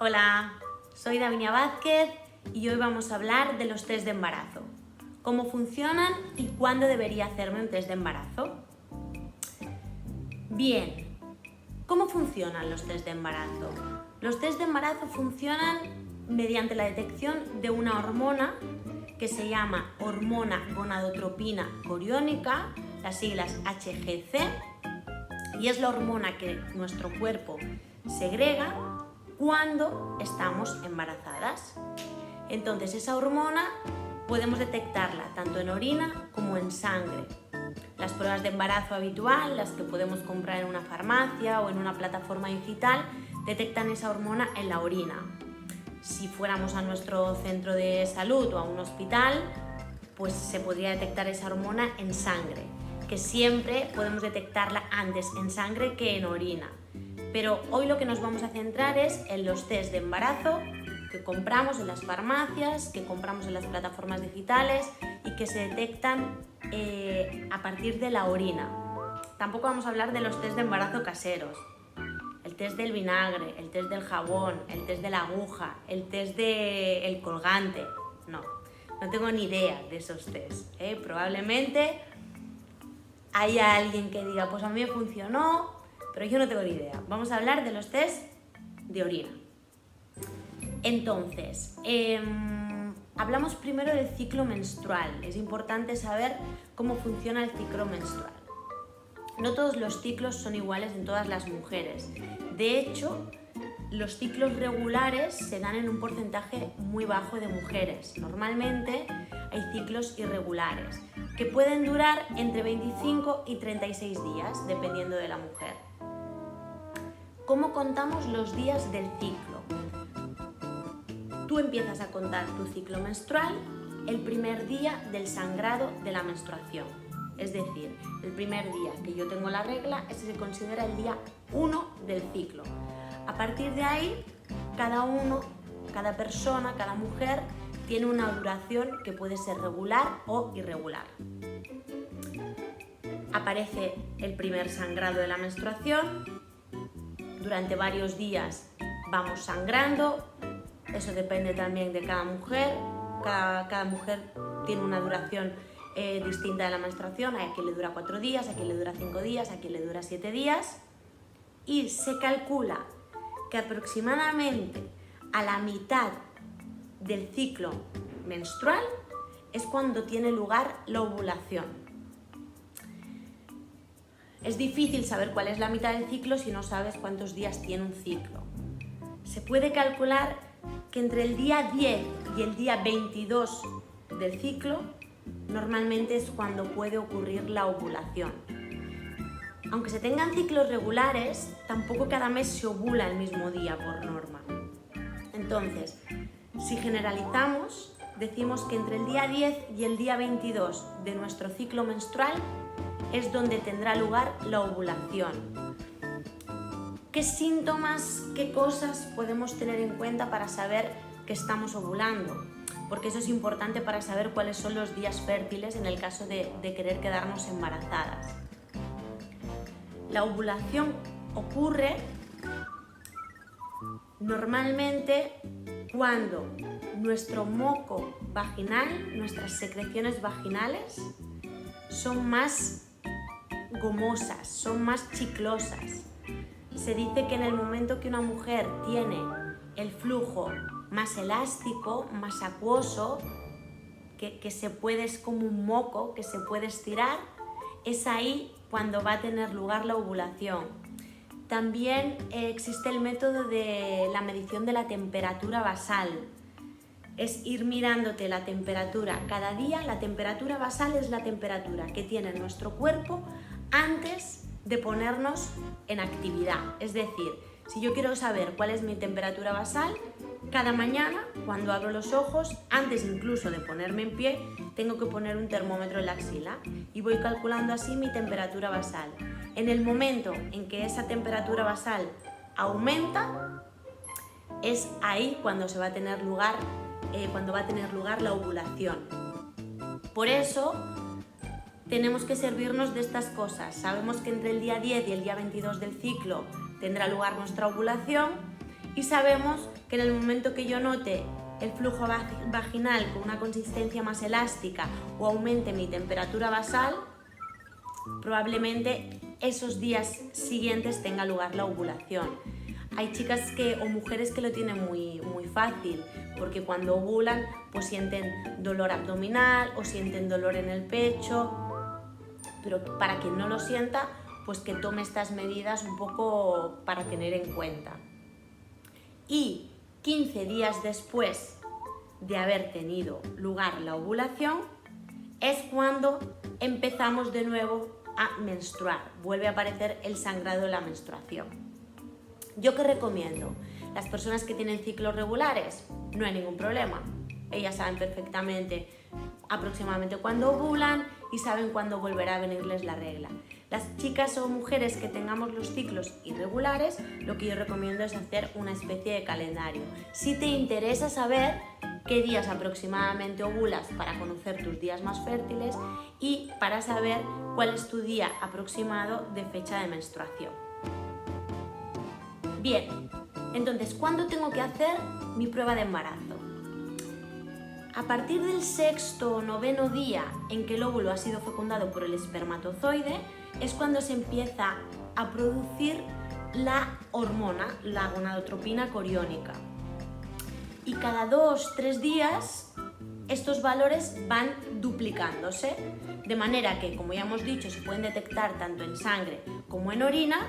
Hola, soy Davinia Vázquez y hoy vamos a hablar de los test de embarazo. Cómo funcionan y cuándo debería hacerme un test de embarazo. Bien, ¿cómo funcionan los test de embarazo? Los test de embarazo funcionan mediante la detección de una hormona que se llama hormona gonadotropina coriónica, las siglas HGC, y es la hormona que nuestro cuerpo segrega cuando estamos embarazadas. Entonces esa hormona podemos detectarla tanto en orina como en sangre. Las pruebas de embarazo habitual, las que podemos comprar en una farmacia o en una plataforma digital, detectan esa hormona en la orina. Si fuéramos a nuestro centro de salud o a un hospital, pues se podría detectar esa hormona en sangre, que siempre podemos detectarla antes en sangre que en orina. Pero hoy lo que nos vamos a centrar es en los test de embarazo que compramos en las farmacias, que compramos en las plataformas digitales y que se detectan a partir de la orina. Tampoco vamos a hablar de los test de embarazo caseros. El test del vinagre, el test del jabón, el test de la aguja, el test del colgante. No tengo ni idea de esos test. Probablemente haya alguien que diga, pues a mí me funcionó, pero yo no tengo ni idea. Vamos a hablar de los test de orina. Entonces, hablamos primero del ciclo menstrual. Es importante saber cómo funciona el ciclo menstrual. No todos los ciclos son iguales en todas las mujeres. De hecho, los ciclos regulares se dan en un porcentaje muy bajo de mujeres. Normalmente hay ciclos irregulares que pueden durar entre 25 y 36 días, dependiendo de la mujer. ¿Cómo contamos los días del ciclo? Tú empiezas a contar tu ciclo menstrual el primer día del sangrado de la menstruación. Es decir, el primer día que yo tengo la regla, ese se considera el día 1 del ciclo. A partir de ahí, cada persona, cada mujer tiene una duración que puede ser regular o irregular. Aparece el primer sangrado de la menstruación. Durante varios días vamos sangrando. Eso depende también de cada mujer. Cada mujer tiene una duración distinta de la menstruación. Hay a quien le dura 4 días, a quien le dura 5 días, a quien le dura 7 días. Y se calcula que aproximadamente a la mitad del ciclo menstrual es cuando tiene lugar la ovulación. Es difícil saber cuál es la mitad del ciclo si no sabes cuántos días tiene un ciclo. Se puede calcular que entre el día 10 y el día 22 del ciclo normalmente es cuando puede ocurrir la ovulación. Aunque se tengan ciclos regulares, tampoco cada mes se ovula el mismo día por norma. Entonces, si generalizamos, decimos que entre el día 10 y el día 22 de nuestro ciclo menstrual es donde tendrá lugar la ovulación. ¿Qué síntomas, qué cosas podemos tener en cuenta para saber que estamos ovulando? Porque eso es importante para saber cuáles son los días fértiles en el caso de querer quedarnos embarazadas. La ovulación ocurre normalmente cuando nuestro moco vaginal, nuestras secreciones vaginales, son más gomosas, son más chiclosas. Se dice que en el momento que una mujer tiene el flujo más elástico, más acuoso, que se puede, es como un moco que se puede estirar, es ahí cuando va a tener lugar la ovulación. También existe el método de la medición de la temperatura basal. Es ir mirándote la temperatura cada día. La temperatura basal es la temperatura que tiene nuestro cuerpo antes de ponernos en actividad. Es decir, si yo quiero saber cuál es mi temperatura basal, cada mañana cuando abro los ojos, antes incluso de ponerme en pie, tengo que poner un termómetro en la axila y voy calculando así mi temperatura basal. En el momento en que esa temperatura basal aumenta, es ahí cuando va a tener lugar la ovulación. Por eso tenemos que servirnos de estas cosas. Sabemos que entre el día 10 y el día 22 del ciclo tendrá lugar nuestra ovulación y sabemos que en el momento que yo note el flujo vaginal con una consistencia más elástica o aumente mi temperatura basal, probablemente esos días siguientes tenga lugar la ovulación. Hay chicas o mujeres que lo tienen muy fácil, porque cuando ovulan pues sienten dolor abdominal o sienten dolor en el pecho, pero para quien no lo sienta, pues que tome estas medidas un poco para tener en cuenta. Y 15 días después de haber tenido lugar la ovulación es cuando empezamos de nuevo a menstruar, vuelve a aparecer el sangrado de la menstruación. ¿Yo qué recomiendo? Las personas que tienen ciclos regulares, no hay ningún problema. Ellas saben perfectamente aproximadamente cuándo ovulan y saben cuándo volverá a venirles la regla. Las chicas o mujeres que tengamos los ciclos irregulares, lo que yo recomiendo es hacer una especie de calendario. Si te interesa saber qué días aproximadamente ovulas para conocer tus días más fértiles y para saber cuál es tu día aproximado de fecha de menstruación. Bien, entonces, ¿cuándo tengo que hacer mi prueba de embarazo? A partir del 6º o 9º día en que el óvulo ha sido fecundado por el espermatozoide es cuando se empieza a producir la hormona, la gonadotropina coriónica. Y cada 2-3 días estos valores van duplicándose, de manera que, como ya hemos dicho, se pueden detectar tanto en sangre como en orina,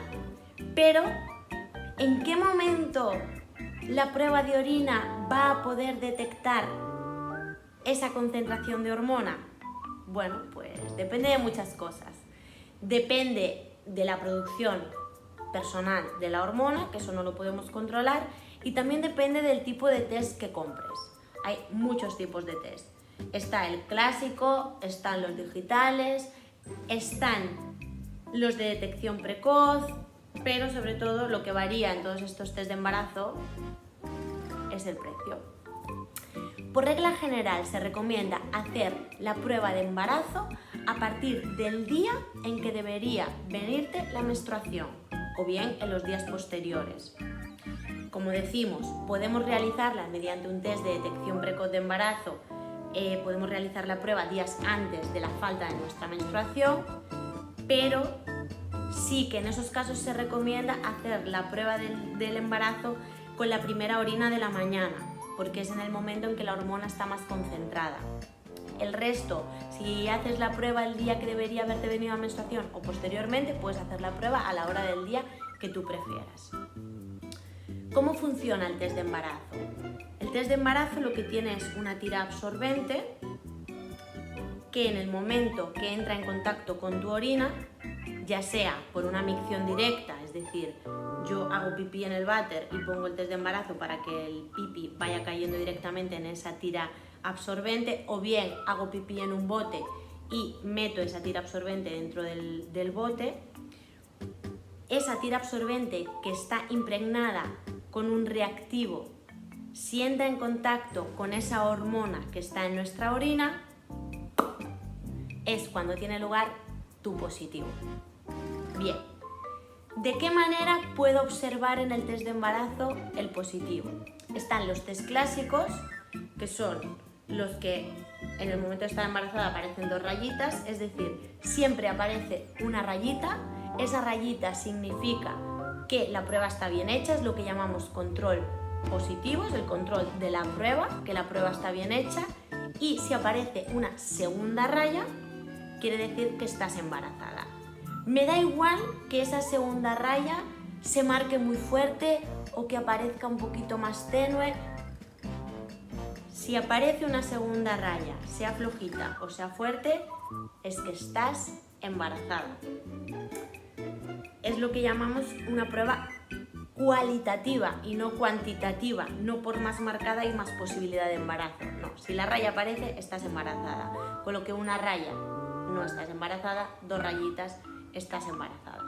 pero ¿en qué momento la prueba de orina va a poder detectar esa concentración de hormona? Bueno, pues depende de muchas cosas. Depende de la producción personal de la hormona, que eso no lo podemos controlar, y también depende del tipo de test que compres. Hay muchos tipos de test. Está el clásico, están los digitales, están los de detección precoz, pero sobre todo lo que varía en todos estos test de embarazo es el precio. Por regla general se recomienda hacer la prueba de embarazo a partir del día en que debería venirte la menstruación o bien en los días posteriores. Como decimos, podemos realizarla mediante un test de detección precoz de embarazo, podemos realizar la prueba días antes de la falta de nuestra menstruación, pero sí que en esos casos se recomienda hacer la prueba del embarazo con la primera orina de la mañana, porque es en el momento en que la hormona está más concentrada. El resto, si haces la prueba el día que debería haberte venido la menstruación o posteriormente, puedes hacer la prueba a la hora del día que tú prefieras. ¿Cómo funciona el test de embarazo? El test de embarazo lo que tiene es una tira absorbente que en el momento que entra en contacto con tu orina, ya sea por una micción directa, es decir, yo hago pipí en el váter y pongo el test de embarazo para que el pipí vaya cayendo directamente en esa tira absorbente, o bien hago pipí en un bote y meto esa tira absorbente dentro del bote. Esa tira absorbente que está impregnada con un reactivo, si entra en contacto con esa hormona que está en nuestra orina, es cuando tiene lugar tu positivo. Bien, ¿de qué manera puedo observar en el test de embarazo el positivo? Están los test clásicos, que son los que en el momento de estar embarazada aparecen 2 rayitas, es decir, siempre aparece una rayita. Esa rayita significa que la prueba está bien hecha, es lo que llamamos control positivo, es el control de la prueba, que la prueba está bien hecha, y si aparece una segunda raya, quiere decir que estás embarazada. Me da igual que esa segunda raya se marque muy fuerte o que aparezca un poquito más tenue. Si aparece una segunda raya, sea flojita o sea fuerte, es que estás embarazada. Es lo que llamamos una prueba cualitativa y no cuantitativa, no por más marcada y más posibilidad de embarazo. No, si la raya aparece, estás embarazada. Con lo que una raya no estás embarazada, 2 rayitas estás embarazada.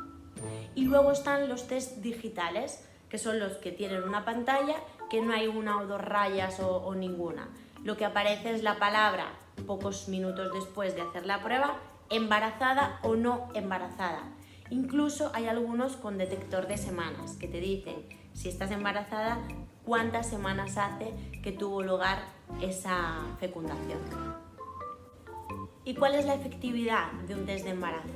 Y luego están los test digitales, que son los que tienen una pantalla que no hay 1 o 2 rayas o ninguna. Lo que aparece es la palabra, pocos minutos después de hacer la prueba, embarazada o no embarazada. Incluso hay algunos con detector de semanas que te dicen, si estás embarazada, cuántas semanas hace que tuvo lugar esa fecundación. ¿Y cuál es la efectividad de un test de embarazo?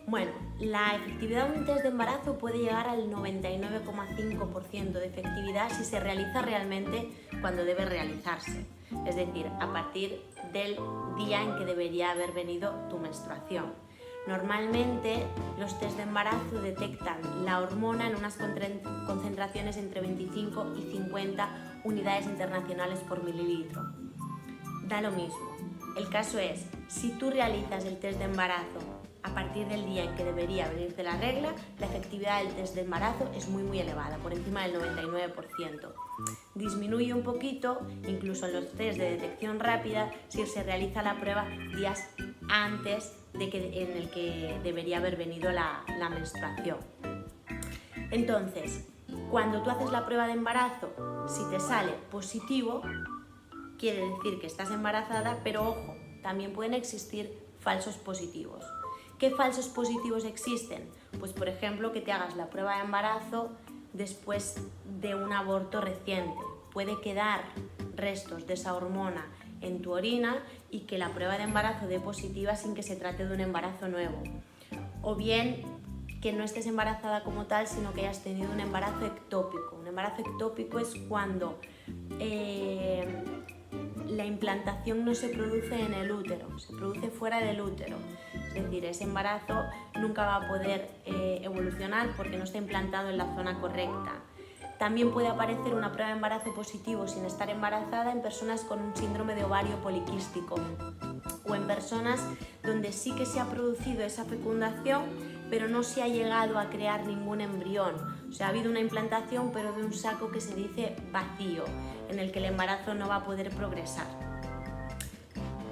Bueno, la efectividad de un test de embarazo puede llegar al 99,5% de efectividad si se realiza realmente cuando debe realizarse, es decir, a partir del día en que debería haber venido tu menstruación. Normalmente los test de embarazo detectan la hormona en unas concentraciones entre 25 y 50 unidades internacionales por mililitro. Da lo mismo. El caso es, si tú realizas el test de embarazo a partir del día en que debería venirte la regla, la efectividad del test de embarazo es muy elevada, por encima del 99%. Disminuye un poquito, incluso en los test de detección rápida, si se realiza la prueba días antes en el que debería haber venido la menstruación. Entonces, cuando tú haces la prueba de embarazo, si te sale positivo, quiere decir que estás embarazada, pero ojo, también pueden existir falsos positivos. ¿Qué falsos positivos existen? Pues por ejemplo que te hagas la prueba de embarazo después de un aborto reciente. Puede quedar restos de esa hormona en tu orina y que la prueba de embarazo dé positiva sin que se trate de un embarazo nuevo. O bien que no estés embarazada como tal, sino que hayas tenido un embarazo ectópico. Un embarazo ectópico es cuando la implantación no se produce en el útero, se produce fuera del útero. Es decir, ese embarazo nunca va a poder evolucionar porque no está implantado en la zona correcta. También puede aparecer una prueba de embarazo positivo sin estar embarazada en personas con un síndrome de ovario poliquístico o en personas donde sí que se ha producido esa fecundación, pero no se ha llegado a crear ningún embrión. O sea, ha habido una implantación, pero de un saco que se dice vacío, en el que el embarazo no va a poder progresar.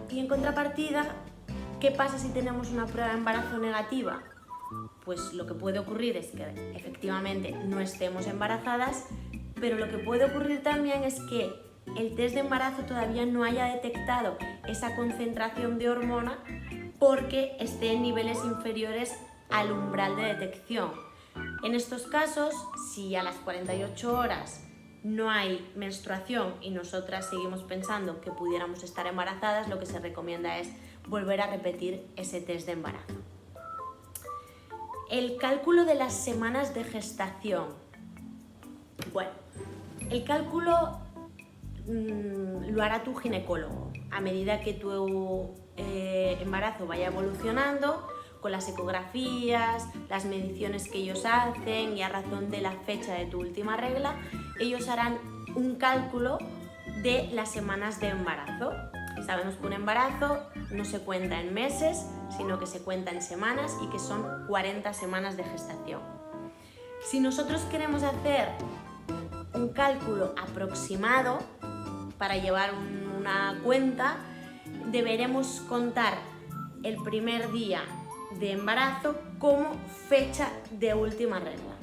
Y en contrapartida, ¿qué pasa si tenemos una prueba de embarazo negativa? Pues lo que puede ocurrir es que efectivamente no estemos embarazadas, pero lo que puede ocurrir también es que el test de embarazo todavía no haya detectado esa concentración de hormona porque esté en niveles inferiores al umbral de detección. En estos casos, si a las 48 horas no hay menstruación y nosotras seguimos pensando que pudiéramos estar embarazadas, lo que se recomienda es volver a repetir ese test de embarazo. El cálculo de las semanas de gestación. Bueno, el cálculo lo hará tu ginecólogo a medida que tu embarazo vaya evolucionando, con las ecografías, las mediciones que ellos hacen y a razón de la fecha de tu última regla, ellos harán un cálculo de las semanas de embarazo. Sabemos que un embarazo no se cuenta en meses, sino que se cuenta en semanas y que son 40 semanas de gestación. Si nosotros queremos hacer un cálculo aproximado para llevar una cuenta, deberemos contar el primer día de embarazo como fecha de última regla.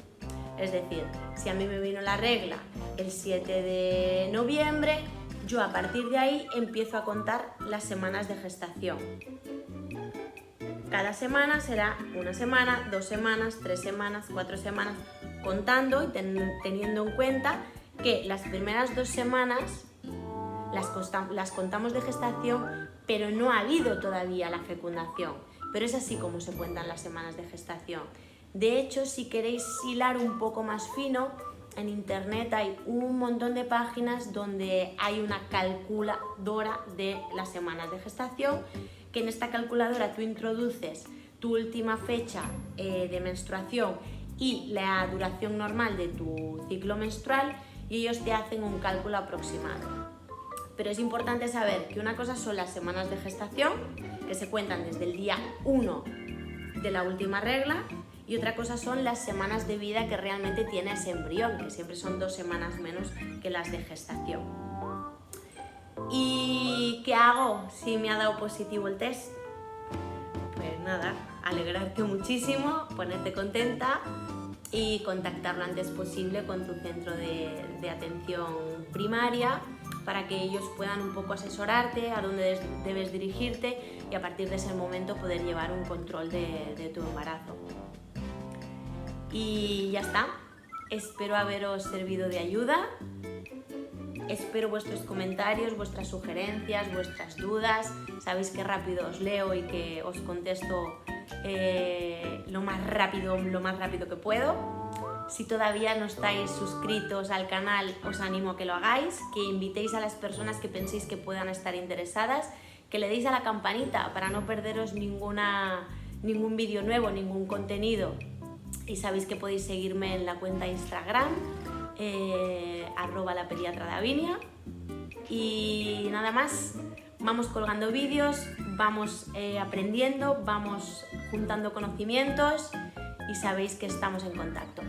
Es decir, si a mí me vino la regla el 7 de noviembre, yo a partir de ahí empiezo a contar las semanas de gestación. Cada semana será una semana, 2 semanas, 3 semanas, 4 semanas, contando y teniendo en cuenta que las primeras 2 semanas las contamos de gestación, pero no ha habido todavía la fecundación. Pero es así como se cuentan las semanas de gestación. De hecho, si queréis hilar un poco más fino, en internet hay un montón de páginas donde hay una calculadora de las semanas de gestación, que en esta calculadora tú introduces tu última fecha de menstruación y la duración normal de tu ciclo menstrual y ellos te hacen un cálculo aproximado. Pero es importante saber que una cosa son las semanas de gestación, que se cuentan desde el día 1 de la última regla, y otra cosa son las semanas de vida que realmente tiene ese embrión, que siempre son 2 semanas menos que las de gestación. ¿Y qué hago si me ha dado positivo el test? Pues nada, alegrarte muchísimo, ponerte contenta y contactar lo antes posible con tu centro de atención primaria para que ellos puedan un poco asesorarte a dónde debes dirigirte y a partir de ese momento poder llevar un control de tu embarazo. Y ya está, espero haberos servido de ayuda, espero vuestros comentarios, vuestras sugerencias, vuestras dudas. Sabéis que rápido os leo y que os contesto lo más rápido que puedo. Si todavía no estáis suscritos al canal, os animo a que lo hagáis, que invitéis a las personas que penséis que puedan estar interesadas, que le deis a la campanita para no perderos ningún vídeo nuevo, ningún contenido. Y sabéis que podéis seguirme en la cuenta Instagram, @lapediatradavinia. Y nada más, vamos colgando vídeos, vamos aprendiendo, vamos juntando conocimientos y sabéis que estamos en contacto.